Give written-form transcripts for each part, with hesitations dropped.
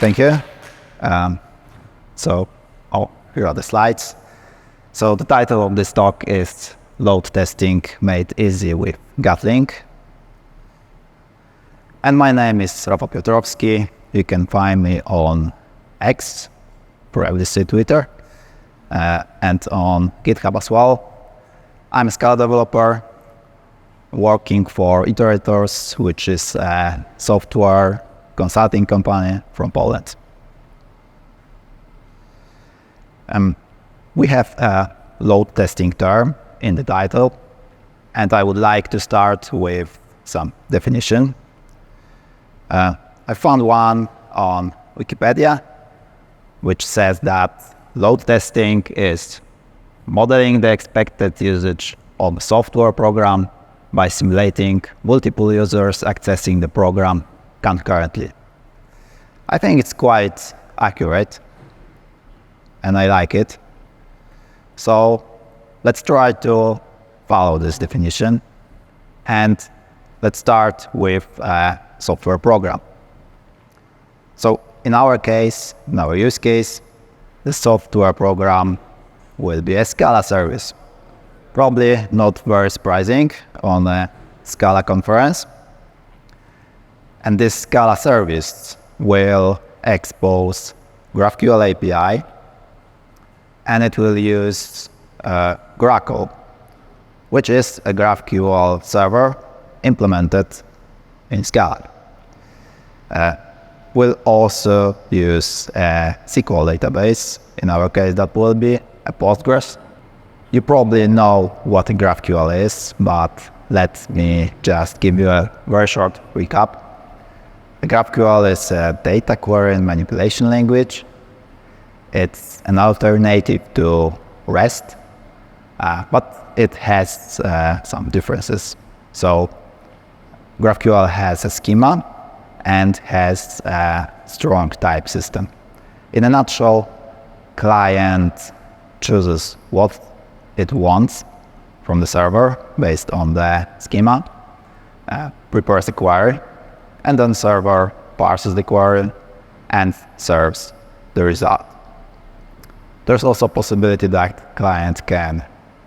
Thank you. Here are the slides. So the title of this talk is Load Testing Made Easy with Gatling. And my name is Rafał Piotrowski. You can find me on X, previously Twitter, and on GitHub as well. I'm a Scala developer working for Iterators, which is a software consulting company from Poland. We have a load testing term in the title, and I would like to start with some definition. I found one on Wikipedia, which says that load testing is modeling the expected usage of a software program by simulating multiple users accessing the program concurrently. I think it's quite accurate, and I like it. So let's try to follow this definition, and let's start with a software program. So in our case, in our use case, the software program will be a Scala service. Probably not very surprising on a Scala conference. And this Scala service will expose GraphQL API, and it will use GraphQL, which is a GraphQL server implemented in Scala. We'll also use a SQL database. In our case, that will be a Postgres. You probably know what a GraphQL is, but let me just give you a very short recap. The GraphQL is a data query and manipulation language. It's an alternative to REST, but it has some differences. So GraphQL has a schema and has a strong type system. In a nutshell, client chooses what it wants from the server based on the schema, prepares a query, and then server parses the query and serves the result. There's also a possibility that client can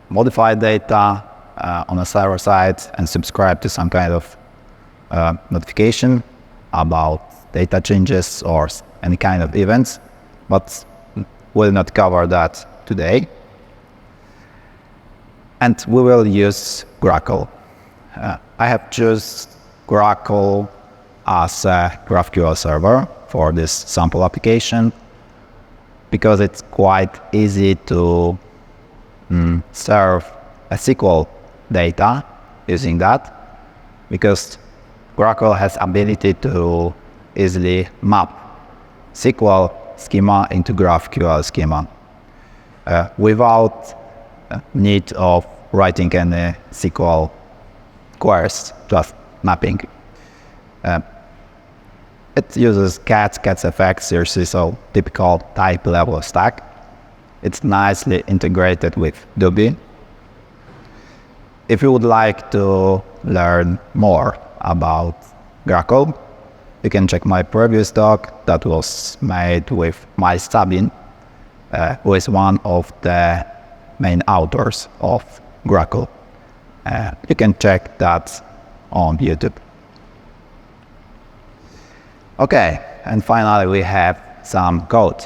modify data on a server side and subscribe to some kind of notification about data changes or any kind of events, but we'll not cover that today. And we will use GraphQL. I have chosen GraphQL as a GraphQL server for this sample application because it's quite easy to serve a SQL data using that, because GraphQL has ability to easily map SQL schema into GraphQL schema without need of writing any SQL queries, just mapping. It uses cats effects, so typical type level stack. It's nicely integrated with Duby. If you would like to learn more about GraphQL, you can check my previous talk that was made with my Sabin, who is one of the main authors of GraphQL. You can check that on YouTube. Okay, and finally we have some code.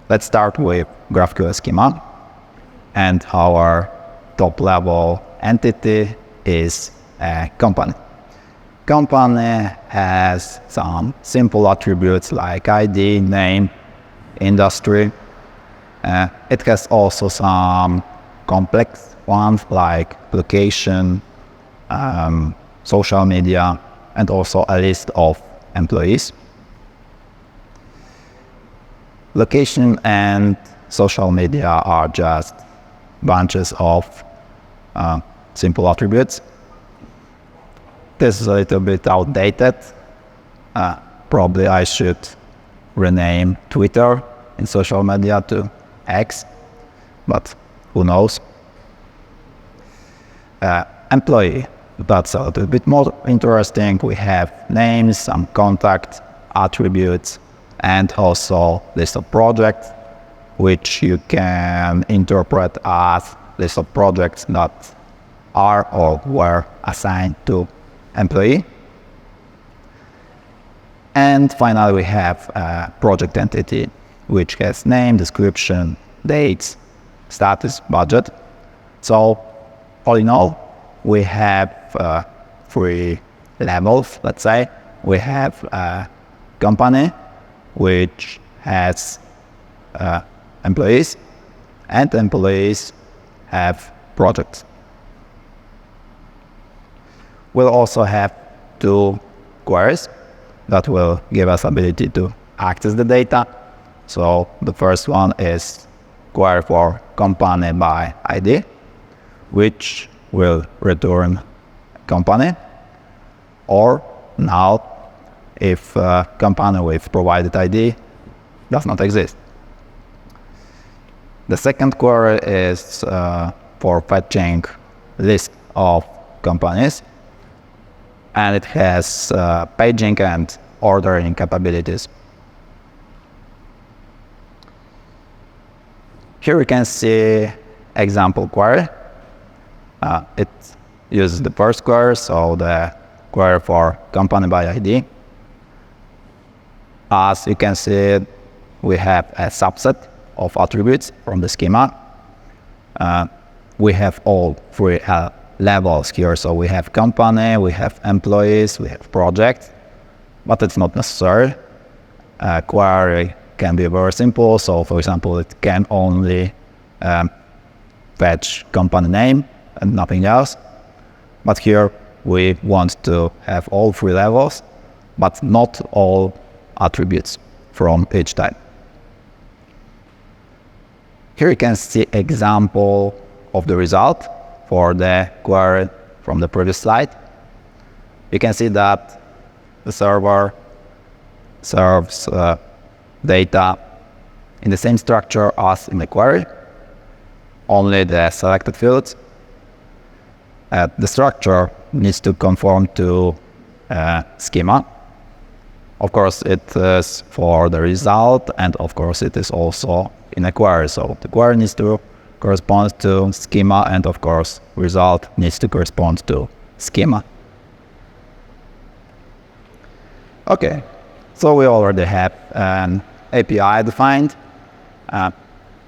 Let's start with GraphQL schema, and our top level entity is a company. Company has some simple attributes like ID, name, industry. It has also some complex ones like location, social media, and also a list of employees. Location and social media are just bunches of simple attributes. This is a little bit outdated. Probably I should rename Twitter in social media to X, but who knows. Employee, that's a little bit more interesting. We have names, some contact attributes, and also list of projects, which you can interpret as list of projects that are or were assigned to employee. And finally, we have a project entity, which has name, description, dates, status, budget. So all in all, we have 3 levels, let's say. We have a company, which has employees, and employees have projects. We'll also have 2 queries that will give us ability to access the data. So the first one is query for company by ID, which will return company, or now if company with provided ID does not exist. The second query is for fetching list of companies, and it has paging and ordering capabilities. Here we can see example query. It uses the first query, so the query for company by ID. As you can see, we have a subset of attributes from the schema. We have all 3 levels here. So we have company, we have employees, we have project, but it's not necessary. Query can be very simple. So for example, it can only fetch company name and nothing else. But here we want to have all 3 levels, but not all attributes from each type. Here you can see example of the result for the query from the previous slide. You can see that the server serves data in the same structure as in the query, only the selected fields. The structure needs to conform to schema. Of course, it is for the result, and of course, it is also in a query. So the query needs to correspond to schema, and of course, result needs to correspond to schema. Okay, so we already have an API defined,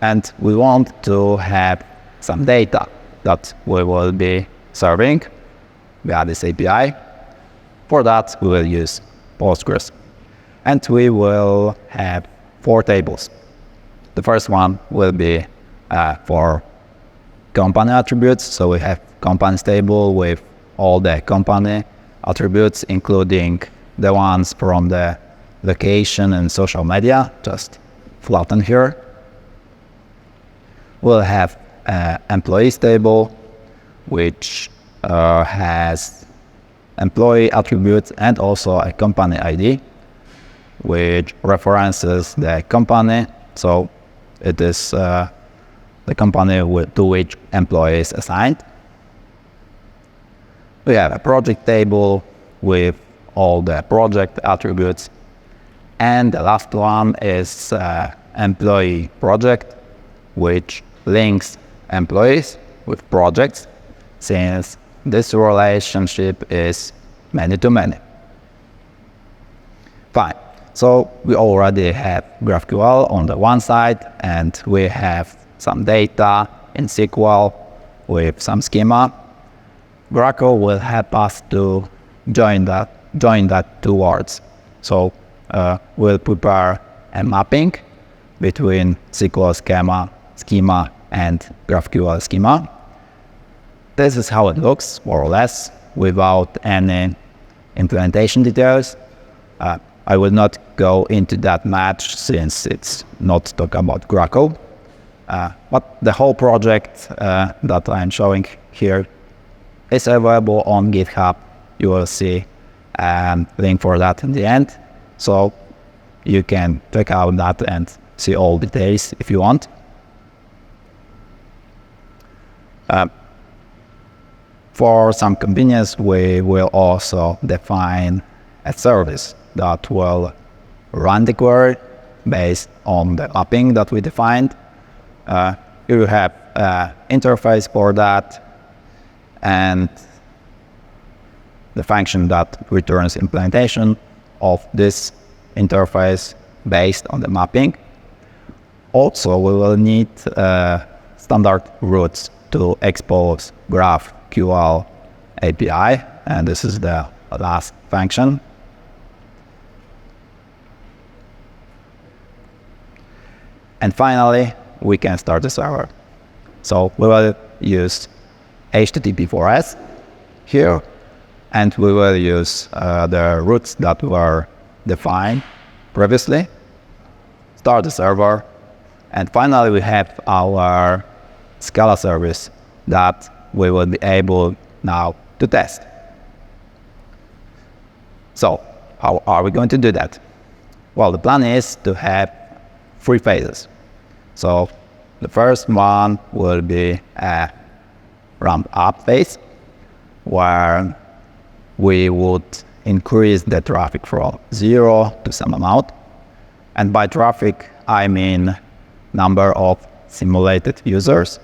and we want to have some data that we will be serving via this API. For that, we will use Postgres. And we will have 4 tables. The first one will be for company attributes. So we have companies table with all the company attributes, including the ones from the location and social media, just flatten here. We'll have employees table, which has employee attributes and also a company ID, which references the company. So it is the company to which employee is assigned. We have a project table with all the project attributes. And the last one is employee project, which links employees with projects, since this relationship is many-to-many. Fine. So we already have GraphQL on the one side, and we have some data in SQL with some schema. GraphQL will help us to join that towards. So we'll prepare a mapping between SQL schema and GraphQL schema. This is how it looks, more or less, without any implementation details. I will not go into that much since it's not talk about GraphQL. But the whole project that I'm showing here is available on GitHub. You will see a link for that in the end. So you can check out that and see all details if you want. For some convenience, we will also define a service that will run the query based on the mapping that we defined. You will have an interface for that, and the function that returns implementation of this interface based on the mapping. Also, we will need standard routes to expose GraphQL API, and this is the last function. And finally, we can start the server. So we will use HTTP4S here, and we will use the routes that were defined previously. Start the server, and finally we have our Scala service that we will be able now to test. So how are we going to do that? Well, the plan is to have 3 phases. So the first one will be a ramp up phase, where we would increase the traffic from 0 to some amount. And by traffic, I mean number of simulated users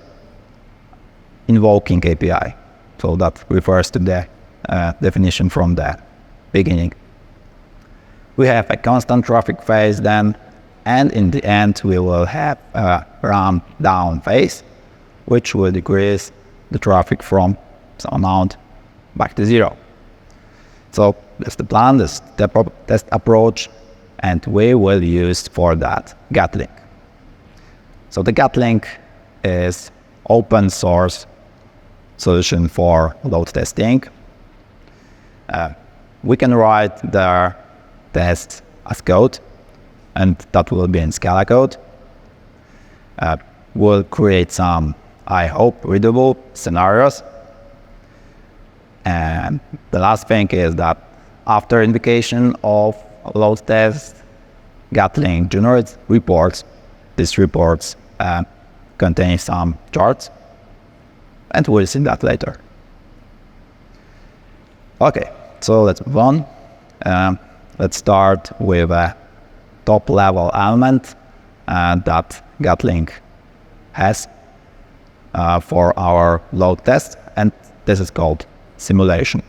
invoking API. So that refers to the definition from the beginning. We have a constant traffic phase then, and in the end we will have a ramp down phase, which will decrease the traffic from some amount back to 0. So that's the plan, this is the test approach, and we will use for that Gatling. So the Gatling is open source solution for load testing. We can write the test as code, and that will be in Scala code. We'll create some, I hope, readable scenarios. And the last thing is that after invocation of load test, Gatling generates reports. These reports contain some charts, and we'll see that later. Okay, so let's move on. Let's start with a top-level element that Gatling has for our load test, and this is called simulation.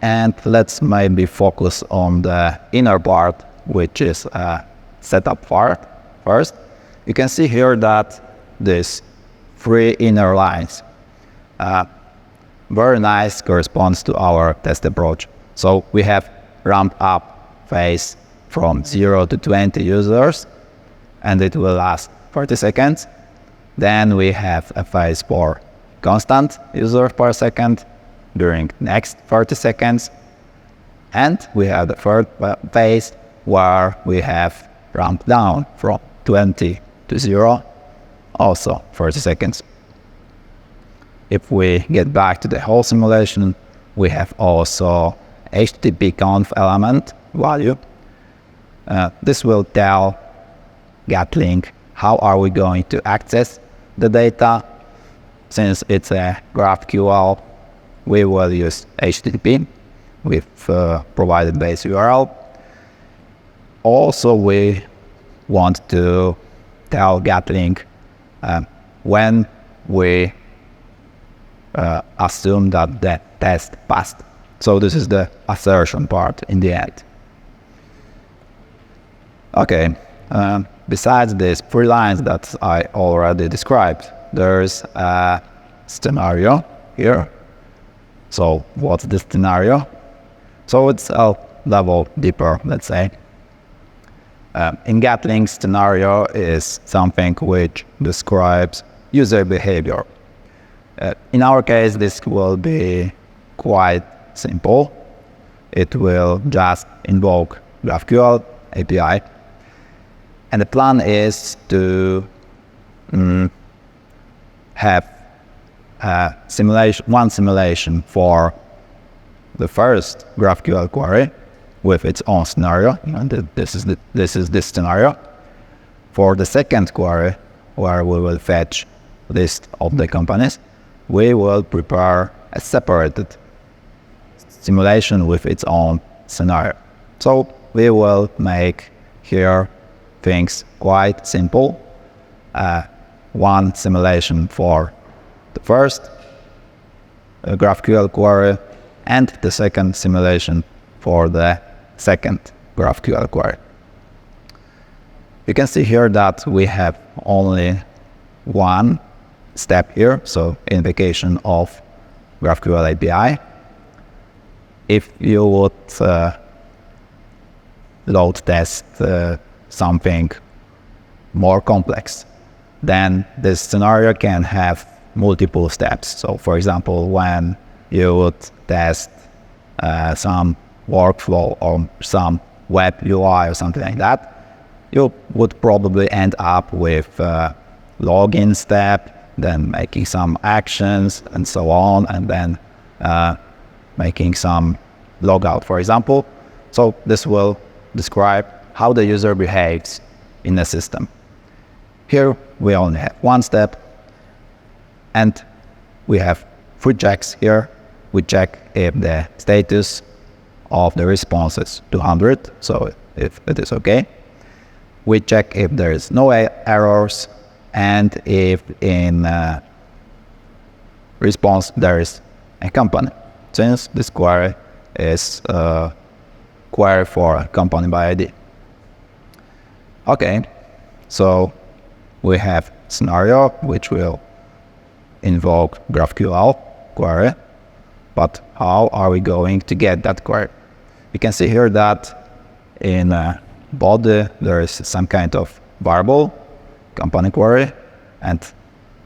And let's maybe focus on the inner part, which is a setup part first. You can see here that these 3 inner lines very nice corresponds to our test approach. So we have ramp up phase from 0 to 20 users, and it will last 30 seconds. Then we have a phase for constant users per second during next 30 seconds. And we have the third phase where we have ramp down from 20 to 0, also 30 seconds. If we get back to the whole simulation, we have also HTTP conf element value. This will tell Gatling how are we going to access the data. Since it's a GraphQL, we will use HTTP with provided base URL. Also, we want to tell Gatling when we assume that the test passed. So this is the assertion part in the end. Okay, besides these 3 lines that I already described, there's a scenario here. So what's this scenario? So it's a level deeper, let's say. In Gatling, scenario is something which describes user behavior. In our case, this will be quite simple. It will just invoke GraphQL API. And the plan is to have one simulation for the first GraphQL query with its own scenario, and this is this scenario. For the second query, where we will fetch list of the companies, we will prepare a separated simulation with its own scenario. So we will make here things quite simple. One simulation for the first GraphQL query and the second simulation for the second GraphQL query. You can see here that we have only one step here, so invocation of GraphQL API. If you would load test something more complex, then this scenario can have multiple steps. So for example, when you would test some workflow or some web UI or something like that, you would probably end up with login step, then making some actions and so on, and then making some logout, for example. So this will describe how the user behaves in the system. Here we only have one step, and we have 3 checks here. We check if the status of the response is 200, so if it is okay. We check if there is no errors, and if in response there is a company, since this query is a query for a company by ID. Okay, so we have scenario which will invoke GraphQL query, but how are we going to get that query? You can see here that in body there is some kind of variable, company query, and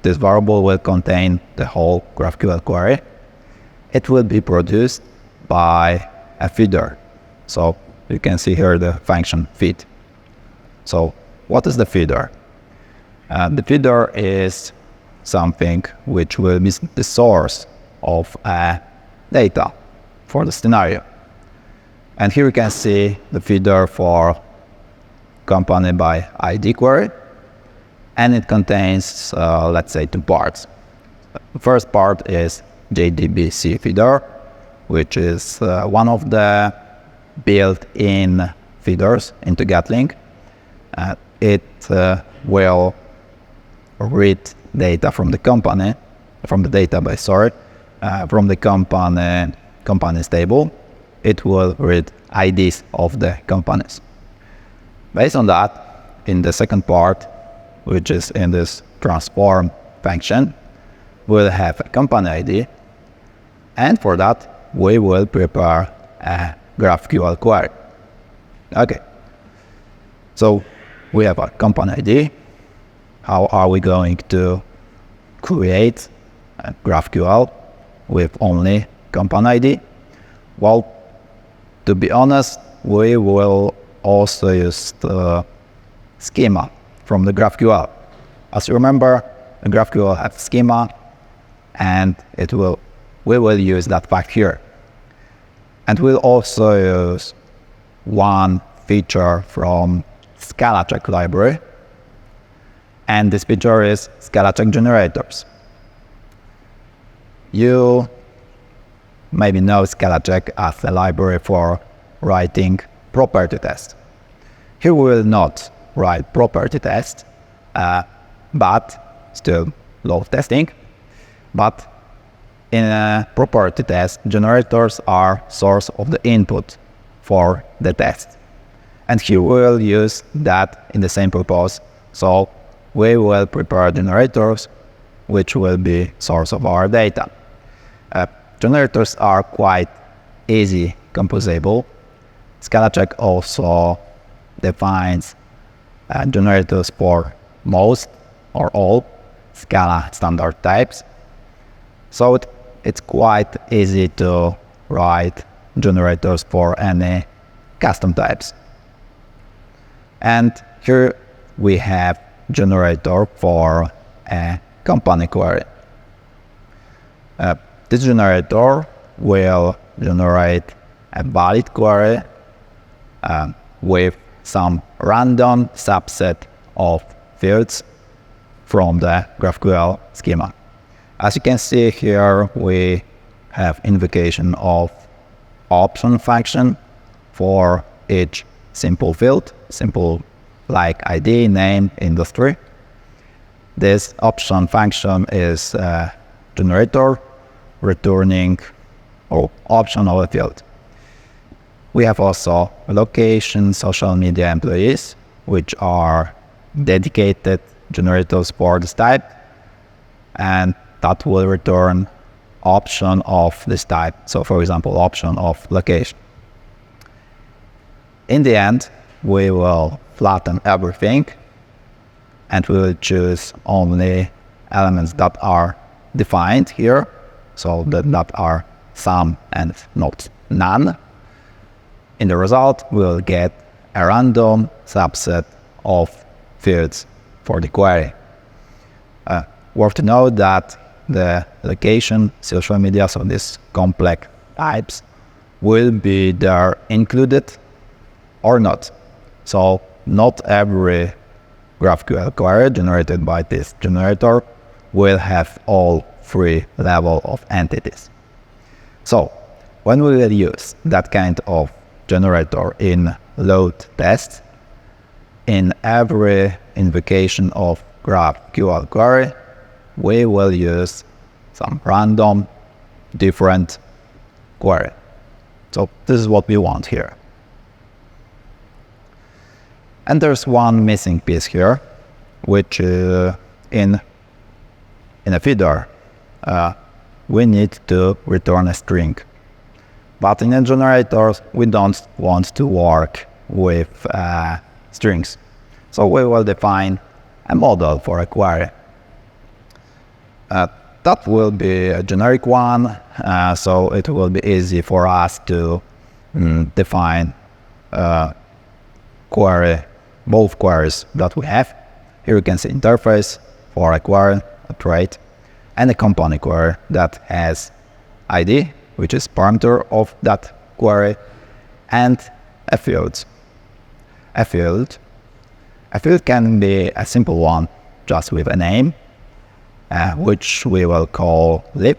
this variable will contain the whole GraphQL query. It will be produced by a feeder. So you can see here the function feed. So what is the feeder? The feeder is something which will be the source of data for the scenario. And here you can see the feeder for company by ID query, and it contains, let's say, 2 parts. The first part is JDBC feeder, which is one of the built-in feeders into Gatling. It will read data from the company, from the database, from the company's table. It will read IDs of the companies. Based on that, in the second part, which is in this transform function, we'll have a company ID, and for that we will prepare a GraphQL query. Okay, so we have a company ID. How are we going to create a GraphQL with only company ID? Well, to be honest, we will also use the schema from the GraphQL. As you remember, the GraphQL has schema, and we will use that fact here. And we'll also use one feature from Scalacheck library, and this feature is Scalacheck generators. You maybe know Scalacheck as a library for writing property tests. Here we will not write property tests, but still load testing. But in a property test, generators are source of the input for the test. And here we will use that in the same purpose. So we will prepare generators which will be source of our data. Generators are quite easy composable. Scalacheck also defines generators for most or all Scala standard types. So it's quite easy to write generators for any custom types. And here we have generator for a company query. This generator will generate a valid query with some random subset of fields from the GraphQL schema. As you can see here, we have invocation of option function for each simple field, simple like ID, name, industry. This option function is a generator returning option of a field. We have also location, social media employees, which are dedicated generators for this type, and that will return option of this type. So for example, option of location. In the end, we will flatten everything and we will choose only elements that are defined here, so that are some and not none. In the result, we'll get a random subset of fields for the query. Worth to note that the location, social media, so these complex types will be there included or not. So not every GraphQL query generated by this generator will have all three levels of entities. So when we will use that kind of generator in load tests, in every invocation of GraphQL query, we will use some random different query. So this is what we want here. And there's one missing piece here, which in a feeder, we need to return a string. But in a generator, we don't want to work with strings. So we will define a model for a query. That will be a generic one, so it will be easy for us to define both queries that we have. Here you can see interface for a query, a trait, and a component query that has ID, which is parameter of that query, and a field. A field can be a simple one, just with a name, which we will call lib,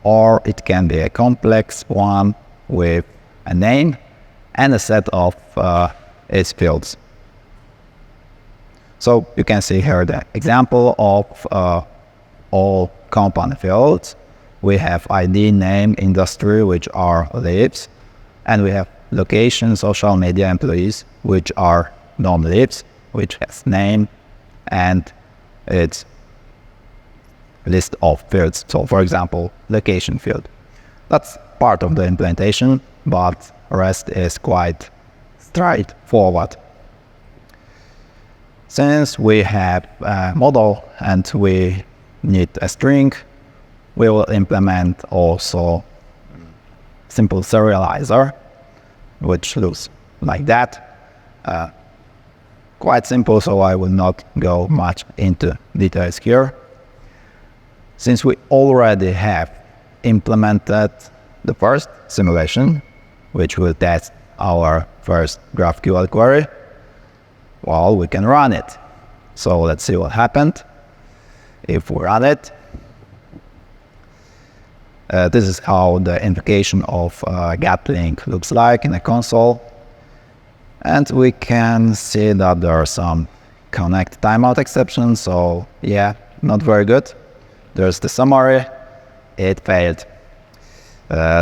or it can be a complex one with a name and a set of its fields. So you can see here the example of all component fields. We have ID, name, industry, which are libs, and we have location, social media employees, which are non-libs, which has name and its list of fields. So for example, location field. That's part of the implementation, but the rest is quite straightforward. Since we have a model and we need a string, we will implement also simple serializer, which looks like that. Quite simple, so I will not go much into details here. Since we already have implemented the first simulation, which will test our first GraphQL query, well, we can run it. So let's see what happened if we run it. This is how the invocation of Gatling looks like in the console. And we can see that there are some connect timeout exceptions, so yeah, not very good. There's the summary, it failed.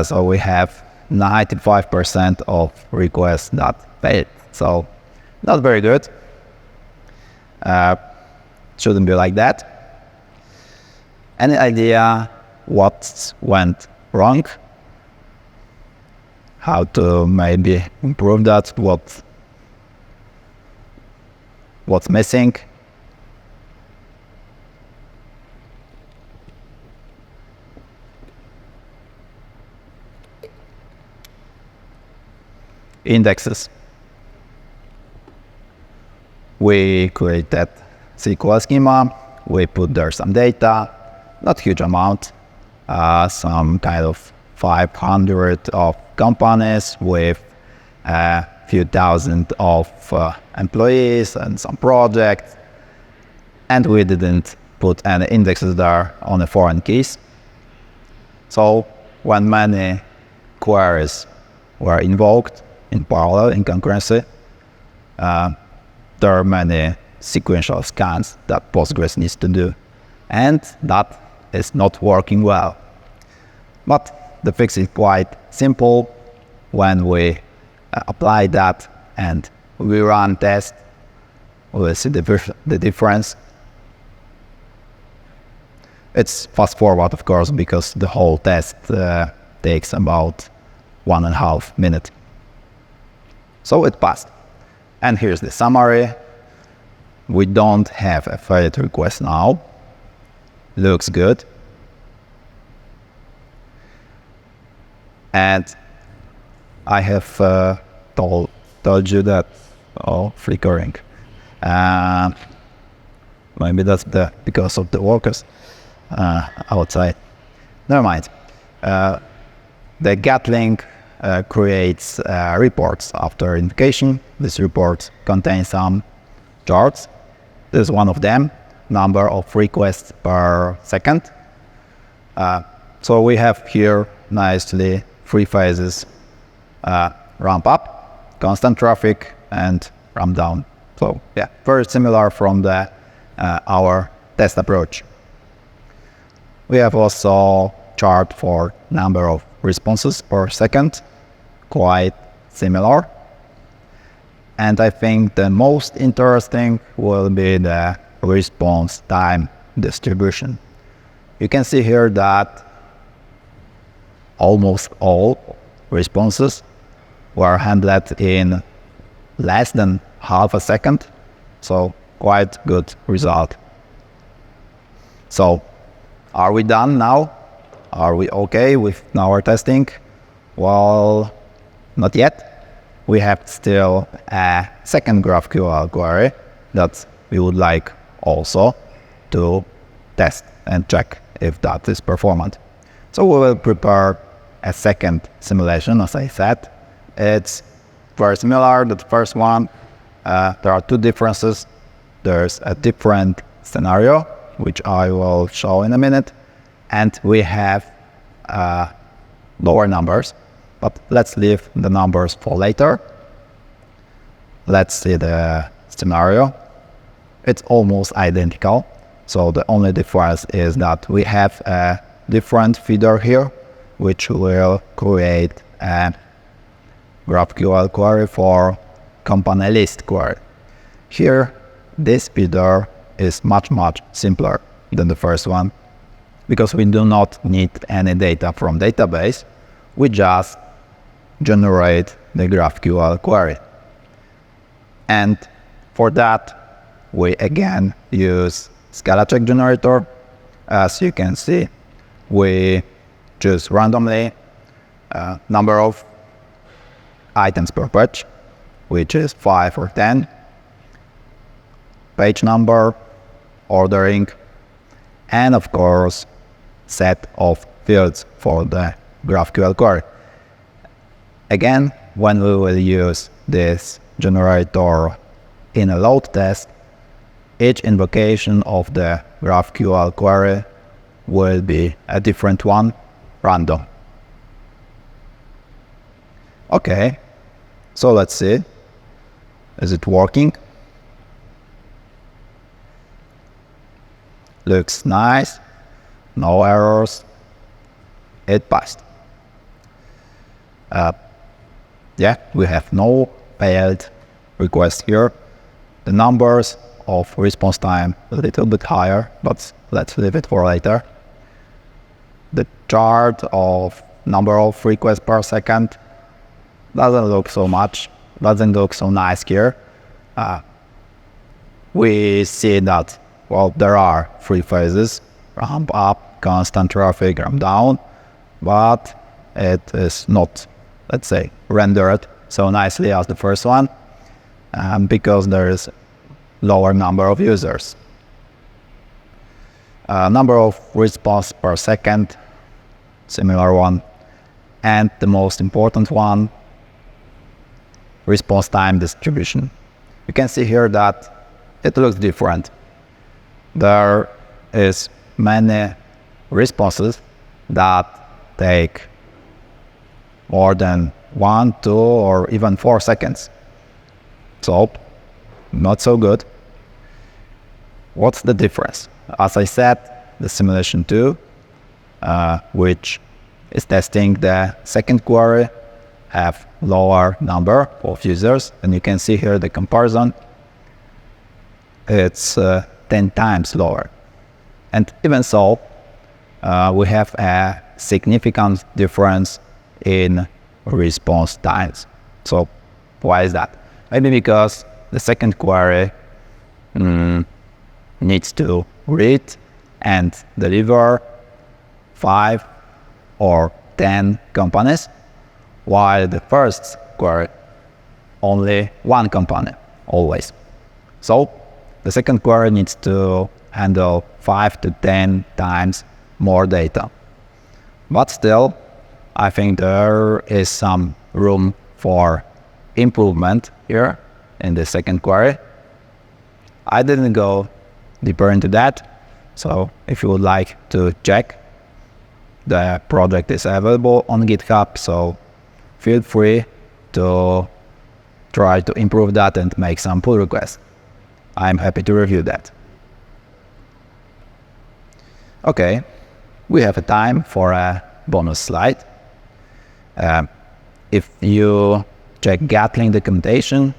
So we have 95% of requests that failed, so not very good. Shouldn't be like that. Any idea what went wrong? How to maybe improve that? What's missing? Indexes. We created SQL schema, we put there some data, not huge amount, some kind of 500 of companies with a few thousand of employees and some projects, and we didn't put any indexes there on the foreign keys. So when many queries were invoked in parallel, in concurrency, there are many sequential scans that Postgres needs to do, and that is not working well. But the fix is quite simple. When we apply that and we run test, we will see the difference. It's fast forward, of course, because the whole test takes about 1.5 minutes. So it passed. And here's the summary. We don't have a failed request now. Looks good. And I have told you that, flickering. Maybe that's because of the workers outside. Never mind. The Gatling creates reports after invocation. This report contains some charts. This is one of them, number of requests per second. So we have here nicely 3 phases, ramp up, constant traffic, and ramp down. So yeah, very similar from our test approach. We have also chart for number of responses per second, quite similar. And I think the most interesting will be the response time distribution. You can see here that almost all responses were handled in less than half a second, so quite good result. So, are we done now? Are we okay with our testing? Well, not yet. We have still a second GraphQL query that we would like also to test and check if that is performant. So we will prepare a second simulation, as I said. It's very similar to the first one. There are 2 differences. There's a different scenario, which I will show in a minute, and we have lower numbers, but let's leave the numbers for later. Let's see the scenario. It's almost identical, so the only difference is that we have a different feeder here, which will create a GraphQL query for company list query. Here, this feeder is much simpler than the first one, because we do not need any data from database. We just generate the GraphQL query. And for that, we again use Scalacheck generator. As you can see, we choose randomly number of items per page, which is 5 or 10, page number, ordering, and of course, set of fields for the GraphQL query. Again, when we will use this generator in a load test, each invocation of the GraphQL query will be a different one, random. Okay, so let's see. Is it working? Looks nice, no errors, it passed. Yeah, we have no failed request here. The numbers of response time a little bit higher, but let's leave it for later. The chart of number of requests per second doesn't look so nice here. We see that, well, there are 3 phases, ramp up, constant traffic, ramp down, but it is not, let's say, rendered so nicely as the first one, because there is lower number of users. Number of response per second, similar one, and the most important one, response time distribution. You can see here that it looks different. There is many responses that take more than 1, 2, or even 4 seconds. So not so good. What's the difference? As I said, the simulation 2, which is testing the second query, have lower number of users, and you can see here the comparison. It's 10 times lower. And even so, we have a significant difference in response times. So why is that? Maybe because the second query needs to read and deliver 5 or 10 companies, while the first query only one company, always. So the second query needs to handle 5 to 10 times more data. But still, I think there is some room for improvement here in the second query. I didn't go deeper into that, so if you would like to check, the project is available on GitHub, so feel free to try to improve that and make some pull requests. I'm happy to review that. Okay, we have a time for a bonus slide. If you check Gatling documentation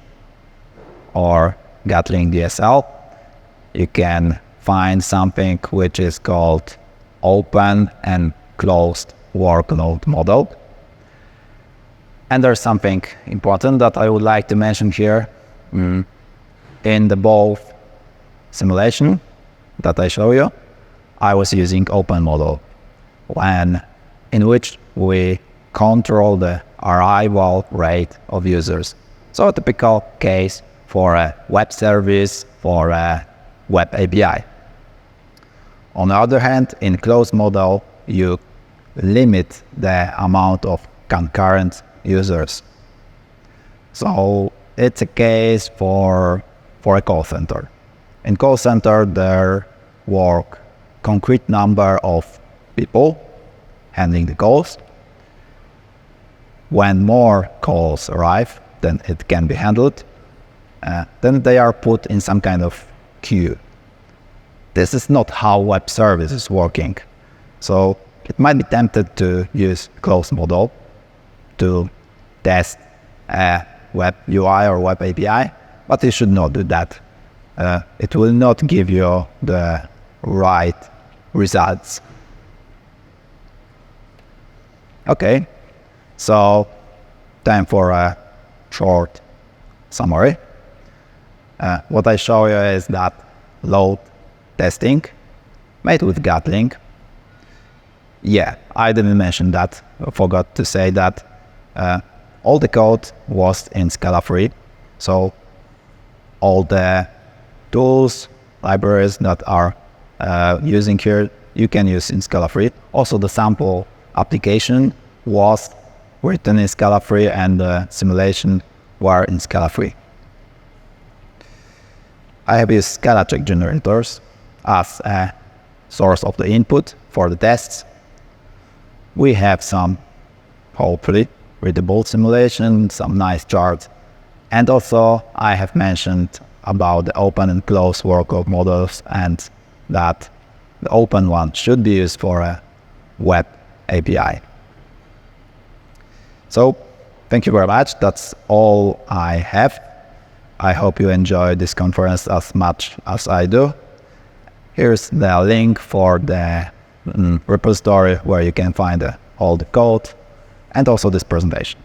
or Gatling DSL, you can find something which is called open and closed workload model. And there's something important that I would like to mention here. In the both simulation that I show you, I was using open model, in which we control the arrival rate of users. So a typical case for a web service, for a web API. On the other hand, in closed model, you limit the amount of concurrent users. So it's a case for a call center. In call center, there work concrete number of people handling the calls. When more calls arrive, then it can be handled. Then they are put in some kind of queue. This is not how web service is working. So it might be tempted to use closed model to test a web UI or web API, but you should not do that. It will not give you the right results. Okay, so time for a short summary. What I show you is that load testing made with Gatling. Yeah, I didn't mention that. I forgot to say that all the code was in Scala free. So all the tools, libraries that are using here, you can use in Scala free. Also, the sample application was written in Scala free and the simulation were in Scala free. I have used Scalacheck generators as a source of the input for the tests. We have some, hopefully, readable simulation, some nice charts. And also, I have mentioned about the open and closed workload models and that the open one should be used for a web API. So, thank you very much. That's all I have. I hope you enjoy this conference as much as I do. Here's the link for the repository where you can find all the code and also this presentation.